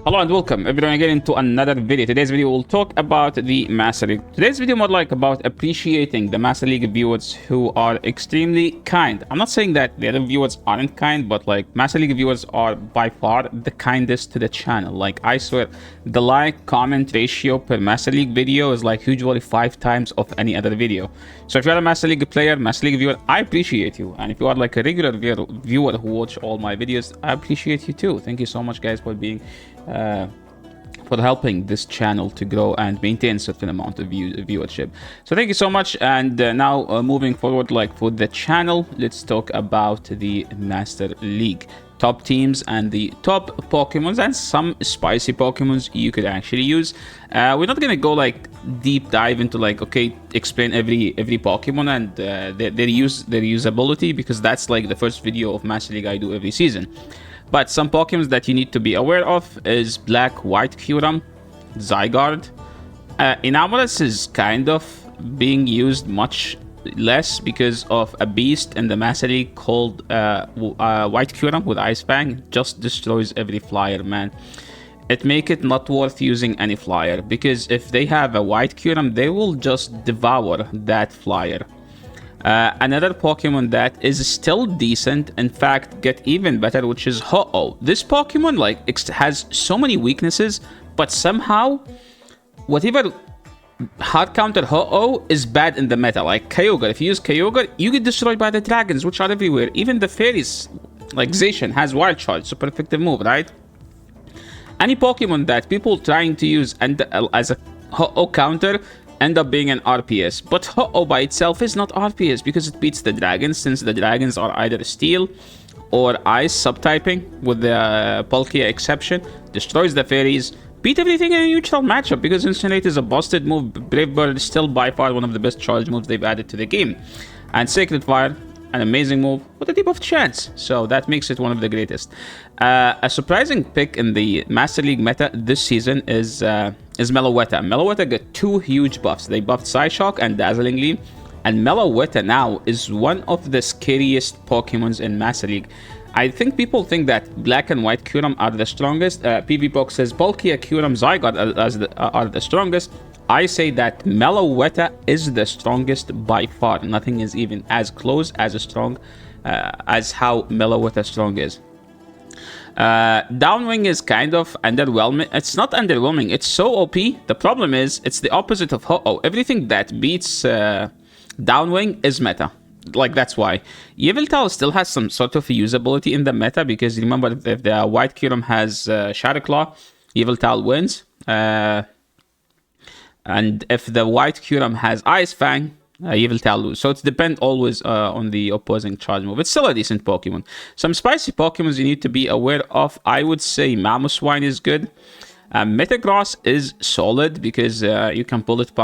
Hello and welcome everyone again into another video. Today's video will talk about the Master League. Today's video more like about appreciating the Master League viewers who are extremely kind. I'm not saying that the other viewers aren't kind, but like Master League viewers are by far the kindest to the channel. Like I swear, the like comment ratio per Master League video is like usually 5 times of any other video. So if you're a Master League player, Master League viewer, I appreciate you. And if you are like a regular viewer who watch all my videos, I appreciate you too. Thank you so much guys for being for helping this channel to grow and maintain a certain amount of viewership. So thank you so much. And now moving forward, like for the channel, let's talk about the Master League top teams and the top Pokemons and some spicy Pokemons you could actually use. We're not gonna go like deep dive into like explain every Pokemon and their usability, because that's like the first video of Master League I do every season. But some Pokemons that you need to be aware of is Black-White Kyurem, Zygarde. Inamoras is kind of being used much less because of a beast in the Master League called White Kyurem with Ice Fang. Just destroys every flyer, man. It make it not worth using any flyer, because if they have a White Kyurem, they will just devour that flyer. Another Pokemon that is still decent, in fact get even better, which is Ho-Oh. This Pokemon like has so many weaknesses, but somehow whatever hard counter Ho-Oh is bad in the meta. Like Kyogre, if you use Kyogre, you get destroyed by the dragons, which are everywhere. Even the fairies, like Zacian, has Wild Charge, super effective move, right? Any Pokemon that people trying to use and as a Ho-Oh counter end up being an RPS, but Ho-Oh by itself is not RPS because it beats the dragons, since the dragons are either steel or ice subtyping with the Palkia exception, destroys the fairies, beat everything in a neutral matchup because Incinerate is a busted move. Brave Bird is still by far one of the best charge moves they've added to the game, and Sacred Fire, an amazing move with a tip of chance, so that makes it one of the greatest. A surprising pick in the Master League meta this season is Meloetta. Meloetta got 2 huge buffs. They buffed Psyshock and Dazzlingly, and Meloetta now is one of the scariest Pokemons in Master League. I think people think that Black and White Kyurem are the strongest. PvP says Palkia, Kyurem, Zygarde are the strongest. I say that Meloetta is the strongest by far. Nothing is even as close as strong as how Meloetta strong is. Downwing is kind of underwhelming. It's not underwhelming, it's so OP. The problem is it's the opposite of Ho-Oh. Everything that beats Downwing is meta. Like that's why Yveltal still has some sort of usability in the meta, because remember, if the White Kyurem has Shadow Claw, Yveltal wins. And if the White Kyurem has Ice Fang, Yveltal lose. So it depends always on the opposing charge move. It's still a decent Pokemon. Some spicy Pokemons you need to be aware of. I would say Mamoswine is good. Metagross is solid because you can bullet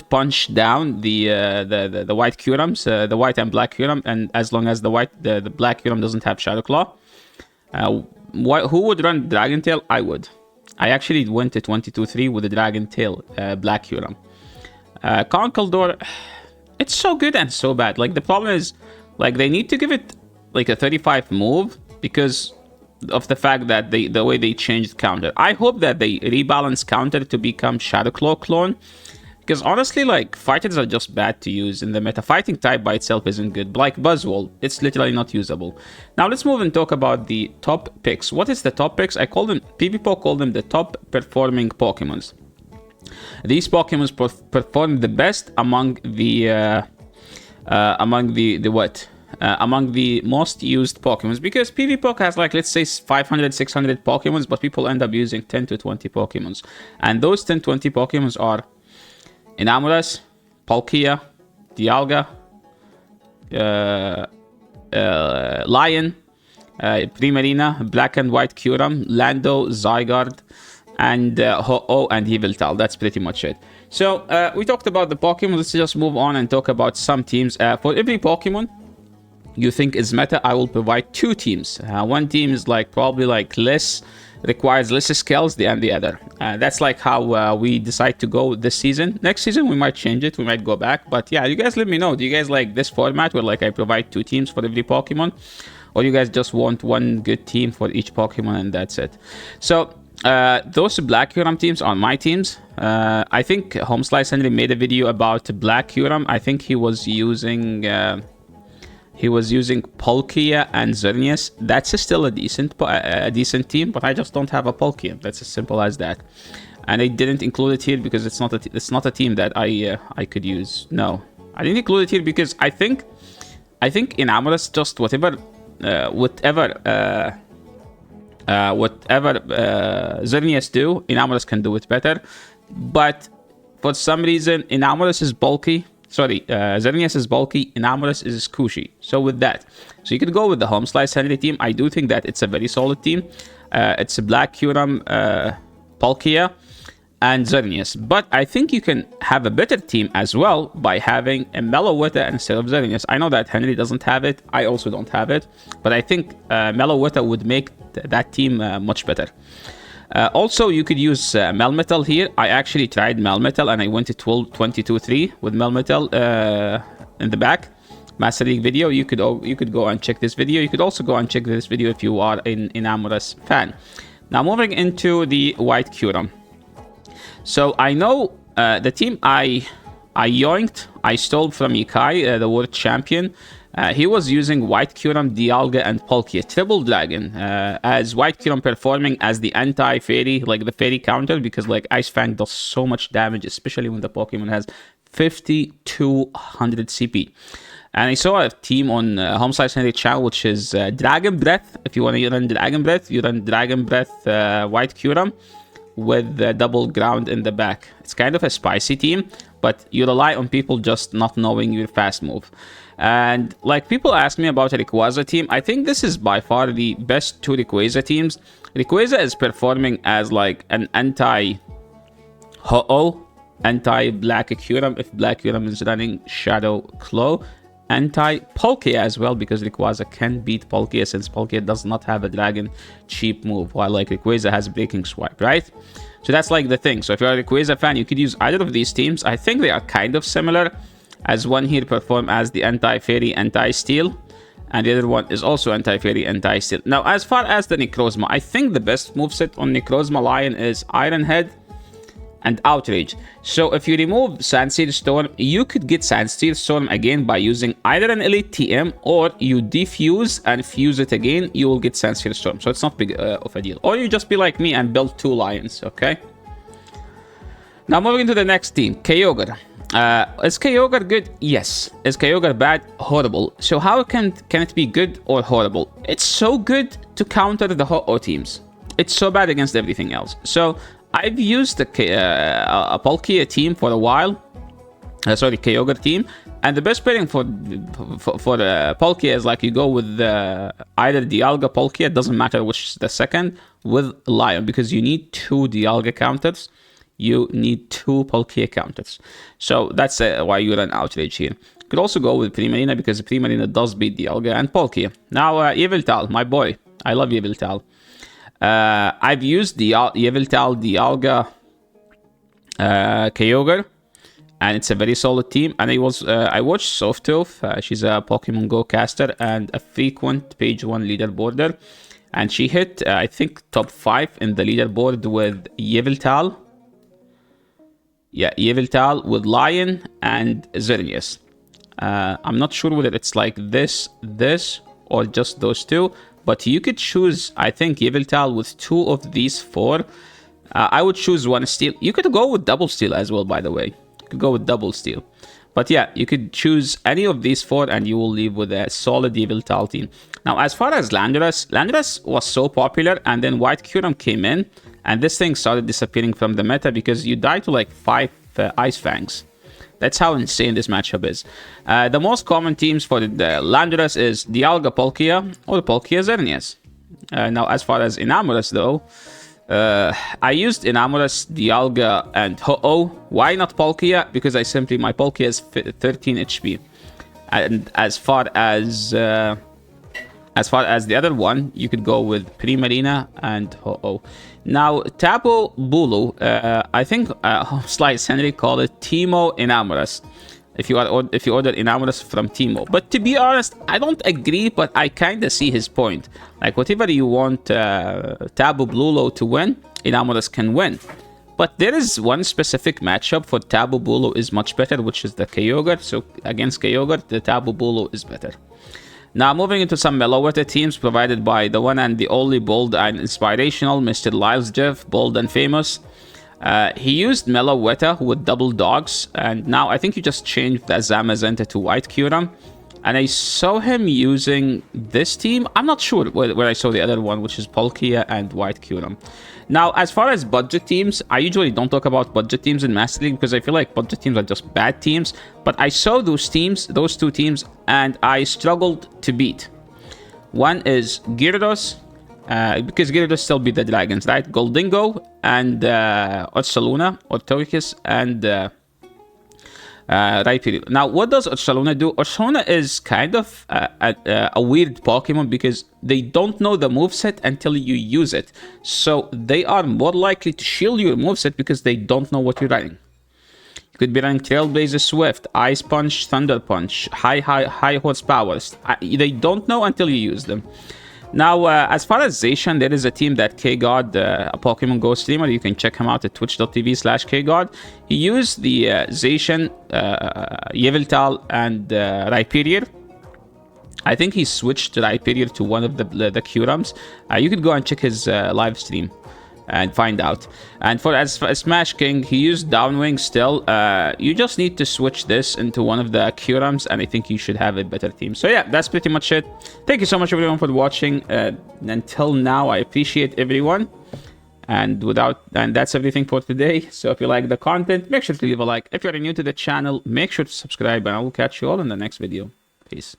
punch down the White Kyurems, the White and Black Kyurem, and as long as the Black Kyurem doesn't have Shadow Claw. Who would run Dragon Tail? I would. I actually went to 22-3 with the Dragon Tail Black Kyurem. Conkeldurr, it's so good and so bad. Like the problem is, like they need to give it like a 35 move because of the fact that the way they changed counter. I hope that they rebalance counter to become Shadow Claw clone, because honestly, like fighters are just bad to use in the meta. Fighting type by itself isn't good. Like Buzzwole, it's literally not usable. Now let's move and talk about the top picks. What is the top picks? I call them, PvP call them the top performing Pokemons. These Pokemons perform the best among the most used Pokemons, because PvP has like, let's say 500, 600 Pokemons, but people end up using 10 to 20 Pokemons. And those 10, 20 Pokemons are Inamoras, Palkia, Dialga, Lion, Primarina, Black and White Kyurem, Lando, Zygarde, and Ho-Oh and Yveltal. That's pretty much it. So we talked about the Pokemon. Let's just move on and talk about some teams. For every Pokemon you think is meta, I will provide 2 teams. One team is like probably like requires less skills than the other. That's like how we decide to go this season. Next season we might change it, we might go back, but yeah, you guys let me know. Do you guys like this format where like I provide 2 teams for every Pokemon, or you guys just want one good team for each Pokemon and that's it. So those Black Kyurem teams are my teams. I think Homeslice Henry made a video about Black Kyurem. I think he was using Palkia and Xerneas. That's still a decent team, but I just don't have a Palkia. That's as simple as that. And I didn't include it here because it's not a team that I could use. No, I didn't include it here because I think in Amorous, just whatever Xerneas do, in Amorous can do it better. But for some reason, in Amorous is bulky. Sorry, Xerneas is bulky, in Amorous is squishy. So with that, so you could go with the Homeslice Henry team. I do think that it's a very solid team. It's a Black Kyurem, Palkia, and Xerneas. But I think you can have a better team as well by having a Meloetta instead of Xerneas. I know that Henry doesn't have it. I also don't have it. But I think Meloetta would make that team much better. Also, you could use Melmetal here. I actually tried Melmetal and I went to 22-3 with Melmetal in the back. Master League video. You could go and check this video. You could also go and check this video if you are an Amorous fan. Now moving into the White Kyurem. So I know the team I yoinked, I stole from Ikai, the world champion. He was using White Kyurem, Dialga, and Palkia. Triple Dragon. As White Kyurem performing as the anti-fairy, like the fairy counter, because like Ice Fang does so much damage, especially when the Pokemon has 5200 CP. And I saw a team on Homeslice Henry channel, which is Dragon Breath. If you want to run Dragon Breath, you run Dragon Breath White Kyurem with the double ground in the back. It's kind of a spicy team, but you rely on people just not knowing your fast move. And like people ask me about a Rayquaza team, I think this is by far the best two Rayquaza teams. Rayquaza is performing as like an anti-Ho-Oh, anti-Black Kyurem if Black Kyurem is running Shadow Claw, anti-Palkia as well, because Rayquaza can beat Palkia since Palkia does not have a dragon cheap move, while like Rayquaza has Breaking Swipe, right? So that's like the thing. So if you're a Rayquaza fan, you could use either of these teams. I think they are kind of similar, as one here perform as the anti-fairy, anti-steel, and the other one is also anti-fairy, anti-steel. Now as far as the Necrozma, I think the best moveset on Necrozma Lion is Iron Head and Outrage. So if you remove Sandsteel Storm, you could get Sandsteel Storm again by using either an Elite TM, or you defuse and fuse it again, you will get Sandsteel Storm. So it's not big of a deal. Or you just be like me and build two Lions, okay? Now moving to the next team, Kyogre. Is Kyogre good? Yes. Is Kyogre bad? Horrible. So how can it be good or horrible? It's so good to counter the Ho-Oh teams. It's so bad against everything else. So I've used a Palkia team for a while. Sorry, Kyogre team. And the best pairing for Palkia is like you go with either Dialga, Palkia, it doesn't matter which is the second, with Lion, because you need two Dialga counters. You need two Palkia counters. So that's why you run Outrage here. You could also go with Primarina, because Primarina does beat Dialga and Palkia. Now, Yveltal, my boy. I love Yveltal. I've used the Yveltal, Dialga, Kyogre, and it's a very solid team. And I watched Softtooth. She's a Pokemon Go caster and a frequent page 1 leaderboarder. And she hit, I think, top 5 in the leaderboard with Yveltal. Yeah, Yveltal with Lion and Xerneas. I'm not sure whether it's like this, or just those two. But you could choose, I think, Yveltal with 2 of these 4. I would choose 1 steel. You could go with double steel as well, by the way. You could go with double steel. But yeah, you could choose any of these 4 and you will leave with a solid Yveltal team. Now, as far as Landorus was so popular, and then White Kyurem came in, and this thing started disappearing from the meta because you die to like 5 Ice Fangs. That's how insane this matchup is. The most common teams for the Landorus is Dialga, Palkia, or Palkia, Xerneas. Now, as far as Enamorous though, I used Enamorous, Dialga, and Ho-Oh. Why not Palkia? Because my Palkia is 13 HP. And as far as the other one, you could go with Primarina and Ho-Oh. Now, Tapu Bulu, I think Slice Henry called it Teemo Enamorous. if you order Inamoros from Timo. But to be honest, I don't agree, but I kind of see his point. Like, whatever you want Tabu Blulo to win, Inamoros can win. But there is one specific matchup for Tabu Blulo is much better, which is the Kyogre. So against Kyogre, the Tabu Blulo is better. Now, moving into some Meloetta teams provided by the one and the only bold and inspirational Mr. Lyles Jeff, bold and famous. He used Meloetta with double dogs, and now I think he just changed the Zamazenta to White Kyurem. And I saw him using this team. I'm not sure where I saw the other one, which is Palkia and White Kyurem. Now, as far as budget teams, I usually don't talk about budget teams in Master League because I feel like budget teams are just bad teams. But I saw those two teams, and I struggled to beat. One is Gyarados, because Gyarados still beat the Dragons, right? Goldingo and Ursaluna, or Toricus, and Rhyperior. Now, what does Ursaluna do? Ursaluna is kind of a weird Pokemon because they don't know the moveset until you use it. So they are more likely to shield your moveset because they don't know what you're running. You could be running Trailblazer Swift, Ice Punch, Thunder Punch, high horsepower. They don't know until you use them. Now, as far as Zacian, there is a team that KGod, a Pokemon Go streamer, you can check him out at twitch.tv/KGod. He used the Zacian, Yveltal, and Rhyperior. I think he switched Rhyperior to one of the Kyurems. You could go and check his live stream and find out. And for as Smash King, he used Downwing still. You just need to switch this into one of the Kyurems, and I think you should have a better team. So yeah, that's pretty much it. Thank you so much everyone for watching. Until now, I appreciate everyone. And that's everything for today. So if you like the content, make sure to leave a like. If you're new to the channel, make sure to subscribe, and I will catch you all in the next video. Peace.